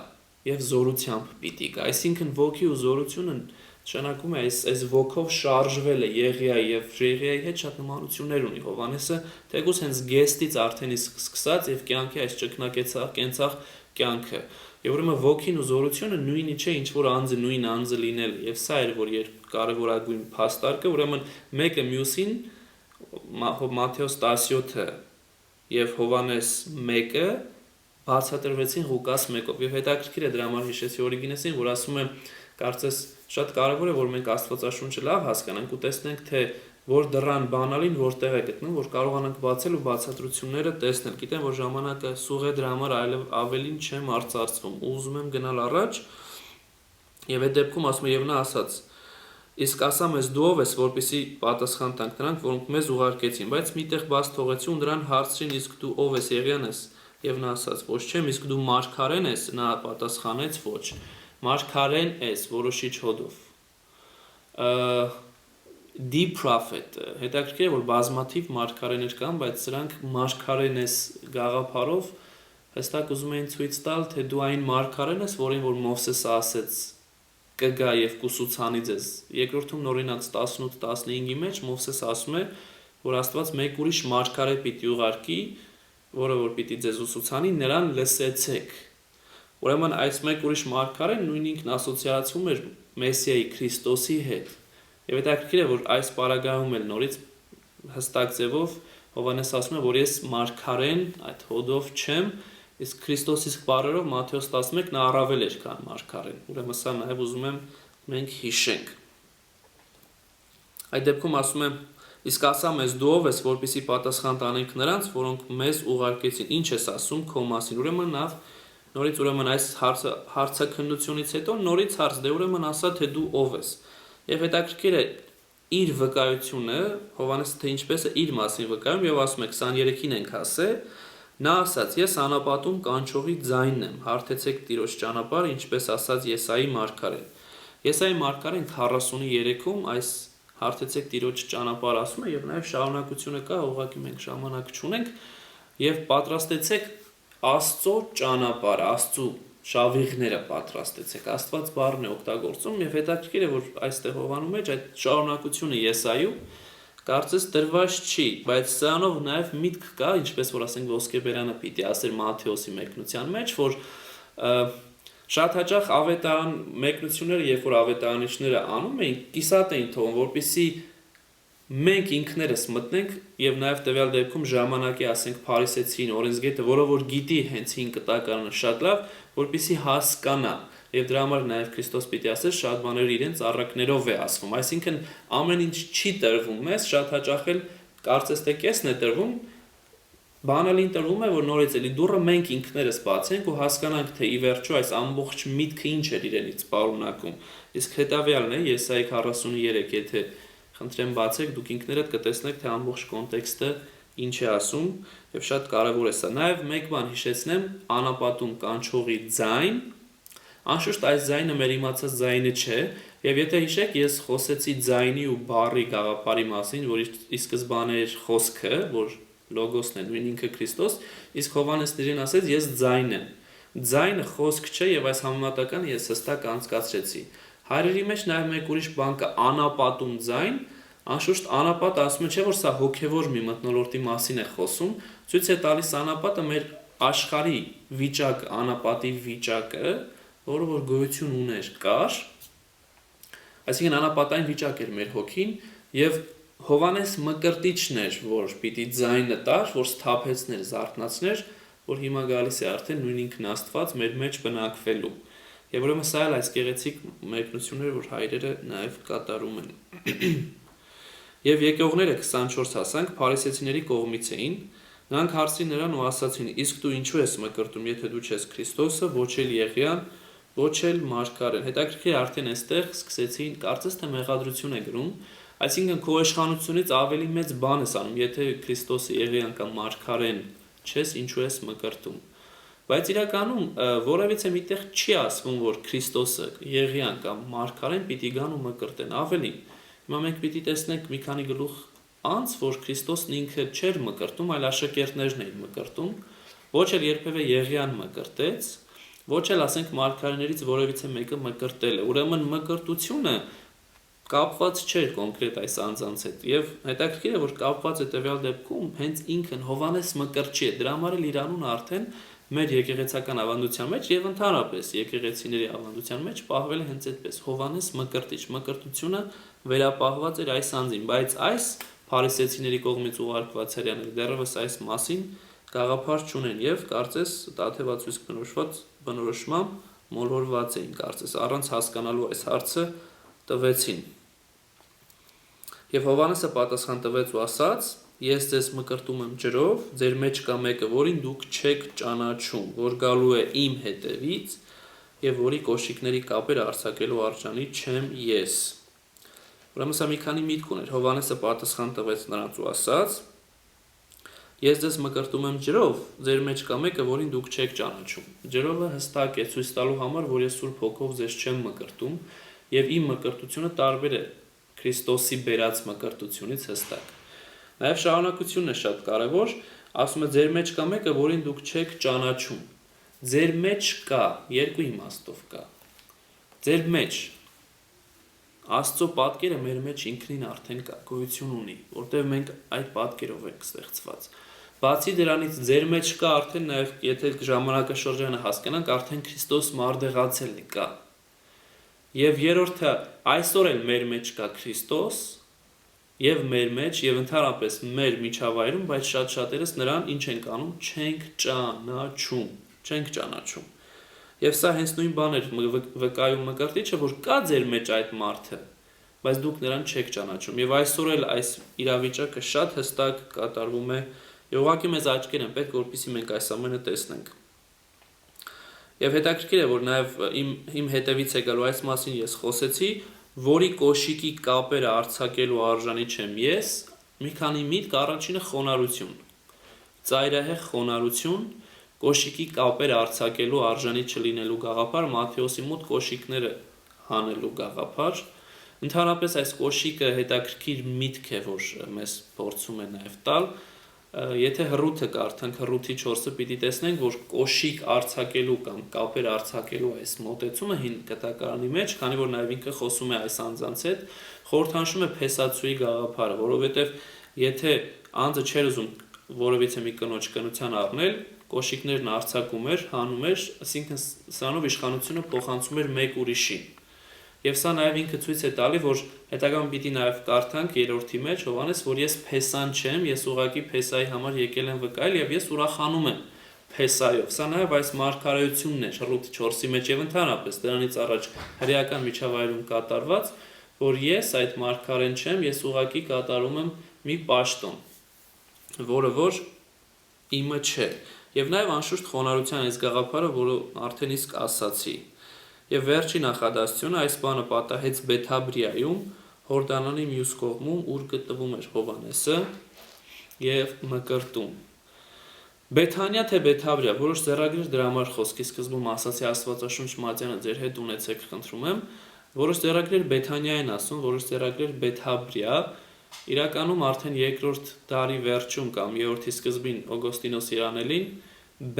եւ զորությամբ պիտի գա։ Այսինքն ոգի ու զորությունը նշանակում է այս ոգով շարժվել է Եղիայի եւ Եղիայի հետ շատ նմանություններ ունի Հովհաննեսը, թեկուզ հենց գեստից արդեն իսկ սկսած եւ կյանքի այս ճկնակենցաղ կյանքը։ Եվ ուրեմն ոգին ու զորությունը նույնի չէ, ինչ որ անձը նույն անձը լինել, եւ սա էր որ կարևորագույն փաստարկը, ուրեմն մեկը մյուսին Մատթեոս 17-ը եւ Հովհաննես 1-ը բացատրվեցին Ղուկաս 1-ով։ Եվ հետաքրքիր է դրա համար հիշեցի Օրիգենեսին, որ ասում է, կարծես շատ կարևոր է որ մենք Աստվածաշունչը լավ հասկանանք ու տեսնենք թե որ դռան բանալին որտեղ է գտնում, որ կարողանանք բացել ու բացատրությունները տեսնել։ Գիտեմ, որ ժամանակը սուղ է դրա համար այլև ավելին չեմ արծարծվում։ Ուզում եմ գնալ առաջ Եվ այդ դեպքում ասում է, եւ նա ասաց. իսկ ասա մեզ դու ով ես, որպեսզի պատասխան տանք նրանք, որոնք մեզ ուղարկեցին, բայց միտեղ բաց թողեցի ու նրան հարցրին, իսկ դու ով ես, Եղիան ես։ Եվ նա ասաց. ոչ չեմ, իսկ դու մարգարեն ես։ Նա պատասխանեց. ոչ, մարգարեն ես որոշիչ հոդով։ The prophet, հետաքրքիր է, որ բազմաթիվ մարգարեներ կան, բայց սրանք մարգարեն ես գաղափարով հստակ ուզում էին ցույց տալ, թե դու այն մարգարեն ես, որին որ Մովսեսը ասեց կգա եւ կուսուցանի ձեզ։ Երկրորդում Նորինաց 18-15-ի մեջ Մովսեսը ասում է, որ Աստված մեկ ուրիշ մարգարե պիտի ուղարկի, որը որ պիտի ձեզ ուսուցանի, նրան լսեցեք։ Ուրեմն այս մեկ ուրիշ մարգարեն նույն ինքն ասոցիացվում էր Մեսիայի Քրիստոսի հետ։ Եվ հետաքրքիր է, որ այս պարագայում էլ նորից հստակ ձևով Հովհաննես ասում է, որ ես մարգարեն այդ հոդով չեմ, իսկ Քրիստոսի բառերով Մատթեոս 11 նա առավել էր, քան մարգարեն։ Ուրեմն սա նաև ուզում եմ մենք հիշենք։ Այդ դեպքում ասում եմ, իսկ ասա մեզ դու ով ես, որպեսզի պատասխան տանենք նրանց, որոնք մեզ ուղարկեցին։ Ինչ ես ասում քո մասին։ Ուրեմն նա նորից այս հարցաքննությունից հետո նորից հարց դե ուրեմն ասա թե դու ով ես։ Եվ հետաքրքիր է իր վկայությունը, Հովհաննեսը թե ինչպես է իր մասին վկայում եւ ասում է 23-ին ենք ասել, նա ասաց. ես անապատում կանչողի ձայնն եմ, հարթեցեք Տիրոջ ճանապարհը, ինչպես ասաց Եսայի մարգարեն։ Եսայի մարգարեն 43-ում այս հարթեցեք Տիրոջ ճանապարհը ասում է եւ նաեւ շարունակությունը կա, ուղղակի մենք ժամանակ չունենք եւ պատրաստեցեք Աստծո ճանապարհը, Աստծո շավիղները պատրաստեցեք, Աստված բառն է օգտագործում եւ հետաքրքիր է, որ այստեղ Հովհաննու մեջ այդ շարունակությունը Եսայու կարծես դրված չի, բայց սրանով նաեւ միտք կա, ինչպես որ ասենք Ոսկեբերանը պիտի ասեր Մատթեոսի մեկնության մեջ, որ շատ հաճախ ավետարան մեկնությունները, երբ որ ավետարանիչները անում էին, կիսատ էին թողում, որպեսզի մենք ինքներս մտնենք եւ նաեւ տվյալ դեպքում ժամանակի ասենք փարիսեցին օրենսգետը, որը որ գիտի հենց 5 կտակարանը շատ լավ, որպեսզի հասկանա եւ դրա համար նաեւ Քրիստոս պիտի ասեր շատ բաներ իրենց առակներով է ասվում, այսինքն ամեն ինչ չի տրվում մեզ, շատ հաճախ էլ կարծես թե կեսն է տրվում, բանալին տրվում է, որ նորից էլի դուրը մենք ինքներս բացենք ու հասկանանք թե ի վերջո այս ամբողջ միտքը ինչ է իրենից պարունակում։ Իսկ հետավյալն է Եսայի 43, եթե խնդրեմ բացեք, դուք ինքներդ կտեսնեք, թե ամբողջ կոնտեքստը ինչ է ասում եւ շատ կարեւոր է սա։ Նաեւ մեկ բան հիշեցնեմ, անապատում կանչողի ձայն, անշուշտ այս ձայնը մեր իմացած ձայնը չէ, եւ եթե հիշեք, ես խոսեցի ձայնի ու բառի գաղափարի մասին, որ ի սկզբանե էր խոսքը, որ լոգոսն է, նույն ինքը Քրիստոս, իսկ Հովհաննեսն իրեն ասեց, ես ձայն եմ։ Ձայնը խոսք չէ եւ այս համեմատականը ես հստակ անցկացրեցի։ Հայրերի մեջ նաև մեկ ուրիշ բան կա անապատում ձայն, անշուշտ անապատը ասում է չէ որ սա հոգևոր մի մթնոլորտի մասին է խոսում, ցույց է տալիս անապատը մեր աշխարհի վիճակ, անապատի վիճակը, որը որ գոյություն ուներ, կար, այսինքն անապատային վիճակ էր մեր հոգին եւ Հովհաննես մկրտիչն էր, որ պիտի ձայնը տար, որ սթափեցներ, զարթնացներ, որ հիմա գալիս է արդեն նույն ինքն Աստված մեր մեջ բնակվելու։ Եվ ուրեմն սա էլ այս գեղեցիկ մեկնությունները, որ հայրերը նաև կատարում են։ Եվ եկողները 24 հասանք փարիսեցիների կողմից էին, նրանք հարցրին նրան ու ասացին. իսկ դու ինչու ես մկրտում, եթե դու չես Քրիստոսը, ոչ էլ Եղիան, ոչ էլ մարգարեն։ Հետաքրքիր արդեն այստեղ սկսեցին, կարծես թե մեղադրություն է գրում, այսինքն քո իշխանությունից ավելի մեծ բան ես անում, եթե Քրիստոսը Եղիան կամ մարգարեն չես, ինչու ես մկրտում։ Բայց իրականում որևիցե միտեղ չի ասվում, որ Քրիստոսը Եղիան կամ մարգարեն պիտի գան ու մկրտեն, ավելին։ Հիմա մենք պիտի տեսնենք մի քանի գլուխ անց, որ Քրիստոսն ինքը չէր մկրտում, այլ աշակերտներն էին մկրտում, ոչ էլ երբևէ Եղիան մկրտեց, ոչ էլ ասենք մարգարեներից որևիցե մեկը մկրտել է։ Ուրեմն մկրտությունը կապված չէր կոնկրետ այս անձանց հետ եւ հետաքրքիր է որ կապված է տվյալ դեպքում հենց ինքն Հովհաննես Մկրտչի է, դրա համար էլ իր անունը արդեն մեր եկեղեցական ավանդության մեջ եւ ընդհանրապես եկեղեցիների ավանդության մեջ պահվել է հենց այդպես Հովհաննես Մկրտիչ, մկրտությունը վերապահված էր այս անձին, բայց այս փարիսեցիների կողմից ուղարկված հրյաները դեռևս այս մասին գաղափար չունեն եւ կարծես տաթևացույց բնորոշմամբ մոլորված էին, կարծես առանց հասկանալու այս հարցը տվեցին։ Եվ Հովհաննեսը պատասխան տվեց ու ասաց. ես ձեզ մկրտում եմ ջրով, ձեր մեջ կա մեկը, որին դուք չեք ճանաչում, որ գալու է իմ հետևից, եւ որի կոշիկների կապերը արձակելու արժանի չեմ ես։ Ուրեմն սա մի քանի միտք ուներ։ Հովհաննեսը պատասխան տվեց նրանց ու ասաց. Ես ձեզ մկրտում եմ ջրով, ձեր մեջ կա մեկը, որին դուք չեք ճանաչում։ Ջրովը հստակ է ցույց տալու համար, որ ես Սուրբ Հոգով ձեզ չեմ մկրտում, եւ իմ մկրտությունը տարբեր է Քրիստոսի բերած մկրտությունից հստակ։ Նաեւ շարունակությունն է շատ կարեւոր, ասում է ձեր մեջ կա մեկը, որին դուք չեք ճանաչում։ Ձեր մեջ կա, երկու իմաստով կա։ Ձեր մեջ Աստծո պատկերը մեր մեջ ինքնին արդեն կա, գոյություն ունի, որտեղ մենք այդ պատկերով ենք ստեղծված։ Բացի դրանից ձեր մեջ կա արդեն նաև, եթե ժամանակաշրջանը հասկանանք, արդեն Քրիստոս մարդեղացել է կա։ Եվ երրորդը, այսօր էլ մեր մեջ կա Քրիստոս, եւ մեր մեջ, եւ ընդհանրապես մեր միջավայրում, բայց շատ-շատերս նրան ինչ ենք անում, չենք ճանաչում։ Եվ սա հենց նույն բան էր վկայում մկրտիչը, որ կա ձեր մեջ այդ մարդը, բայց դուք նրան չեք ճանաչում։ Եվ այսօր էլ այս իրավիճակը շատ հստակ կատարվում է, եւ ուղղակի մեզ աչքեր են պետք, որպեսզի մենք այս ամենը տեսնենք։ Եվ հետաքրքիր է, որ նաեւ իմ հետևից եկալու այս մասին ես խոսեցի, որի կոշիկի կապերը արձակելու արժանի չեմ ես, մի քանի միտք, առաջինը խոնարհություն։ Ծայրահեղ խոնարհություն, կոշիկի կապերը արձակելու արժանի չլինելու գաղափար, Մատթեոսի մոտ կոշիկները հանելու գաղափար։ Ընդհանրապես այս կոշիկը հետաքրքիր միտք է, որ մեզ փորձում է նաև տալ։ Եթե հռութը կարդանք, հռութի 4-ը պիտի տեսնենք, որ կոշիկ արձակելու կամ կապեր արձակելու այս մոտեցումը հին կտակարանի մեջ, քանի որ նաև ինքը խոսում է այս անձանց հետ, խորհրդանշում է փեսացուի գաղափարը, որովհետև եթե անձը չէր ուզում որևիցե մի կնոջ կնության առնել, կոշիկներն արձակում էր, հանում էր, այսինքն սրանով իշխանությունը փոխանցում էր մեկ ուրիշին։ Եվ սա նաև ինքը ցույց է տալի, որ հետագայում պիտի նաև կարդանք 3-րդի մեջ Հովհաննես, որ ես փեսան չեմ, ես ուղղակի փեսայի համար եկել եմ վկայել եւ ես ուրախանում եմ փեսայով։ Սա նաև այս մարգարեությունն է Ռութ 4-ի մեջ եւ ընդհանրապես դրանից առաջ հրեական միջավայրում կատարված, որ ես այդ մարգարեն չեմ, ես ուղղակի կատարում եմ մի պաշտոն, որը որ իմը չէ։ Եվ նաև անշուշտ խոնարհության այս գաղափարը, որը արդեն իսկ ասացի։ Եվ վերջի նախադասությունը այս բանը պատահեց Բեթաբրիայում, Հորդանանի մյուս կողմում, ուր գտնվում էր Հովհաննեսը եւ մկրտում։ Բեթանիա թե Բեթաբրիա, որոշ ձեռագրեր դրա համար խոսքի սկզբում ասացի Աստվածաշունչ Մատյանը ձեր հետ ունեցեք, խնդրում եմ, որոշ ձեռագրեր Բեթանիա են ասում, որոշ ձեռագրեր Բեթաբրիա, իրականում արդեն 2-րդ դարի վերջում կամ 3-րդի սկզբին Օգոստինոս Իրանելին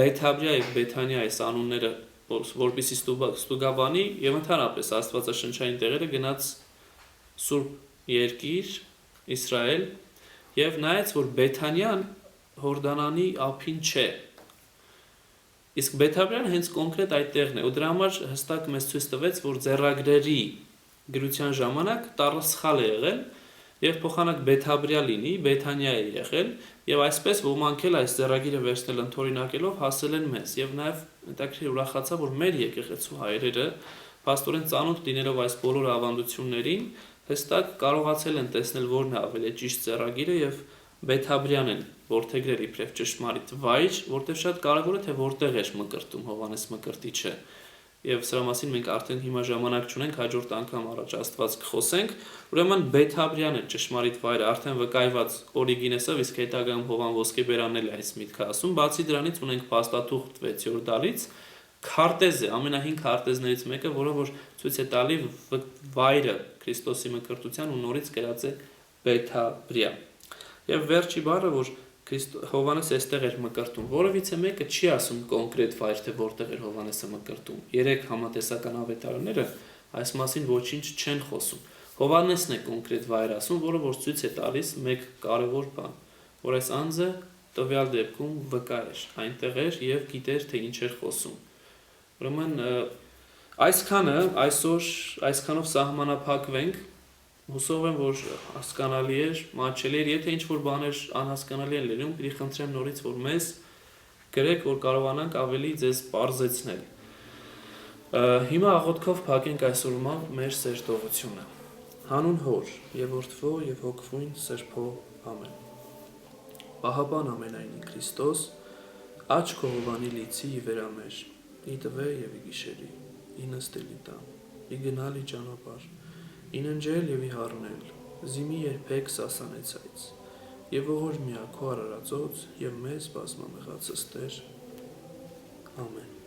Բեթաբրիա եւ Բեթանիա այս անունները որպեսզի ստուգաբանի եւ ընդհանրապես աստվածաշնչային տեղերը գնաց Սուրբ Երկիր Իսրայել եւ նայեց, որ Բեթանիան Հորդանանի ափին չէ։ Իսկ Բեթաբրիան հենց կոնկրետ այդ տեղն է, ու դրա համար հստակ մեզ ցույց տվեց, որ ձեռագրերի գրության ժամանակ տառը սխալ է եղել եւ փոխանակ Բեթաբրիա լինի, Բեթանիա է եղել եւ այսպես ոմանք էլ այս ձեռագիրը վերցնել ընդօրինակելով հասել են մեզ եւ նաեւ հետաքրքիր ուրախացա, որ մեր եկեղեցու հայրերը փաստորեն ծանոթ լինելով այս բոլոր ավանդություններին հստակ կարողացել են տեսնել որն է ավելի ճիշտ ձեռագիրը եւ Բեթաբրիան են որդեգրել իբրև ճշմարիտ վայր, որտեղ շատ կարևոր է թե որտեղ էր մկրտում Հովհաննես Մկրտիչը։ Եվ սրա մասին մենք արդեն հիմա ժամանակ չունենք, հաջորդ անգամ առաջ Աստված կխոսենք։ Ուրեմն Բեթաբրիան է ճշմարիտ վայրը, արդեն վկայված Օրիգինեսով, իսկ հետագայում Հովան Ոսկեբերանն էլ է այս միտքը ասում։ Բացի դրանից ունենք փաստաթուղթ 6-րդ դարից, քարտեզ է, ամենահին քարտեզներից մեկը, որը որ ցույց է տալի վայրը Քրիստոսի մկրտության ու նորից գրած է Բեթաբրիա։ Եվ վերջի բառը, որ Հովհաննես այստեղ էր մկրտում, որովիցե մեկը չի ասում կոնկրետ վայր, թե որտեղ էր Հովհաննեսը մկրտում։ 3 համատեսական ավետարանները այս մասին ոչինչ չեն խոսում։ Հովհաննեսն է կոնկրետ վայր ասում, որը որ ցույց է տալիս մեկ կարևոր բան, որ այս անձը տվյալ դեպքում վկա էր, այնտեղ էր եւ գիտեր, թե ինչ էր խոսում։ Ուրեմն այսքանը այսօր այսքանով սահմանափակվենք։ Հուսով եմ, որ հասկանալի էր, մատչելի էր, եթե ինչ-որ բաներ անհասկանալի են լինում, պիտի խնդրեմ նորից, որ մեզ գրեք, որ կարողանանք ավելի ձեզ պարզեցնել։ Հիմա աղոթքով փակենք այսօրվա մեր սերտողությունը։ Հանուն Հոր եւ Որդվո եւ Հոգվույն Սրբո ամեն։ Պահապան ամենայնի Քրիստոս, աչք Հովանի լիցի վերամեր, ի տվե եւ ի գիշերի։ նստելի տան, գնալ ճանապարհ, ննջել եւ հառնել, զիմի երբեք սասանեցայց, եւ ողորմյա քո արարածոց եւ մեզ բազմամեղացս Տեր, ամեն։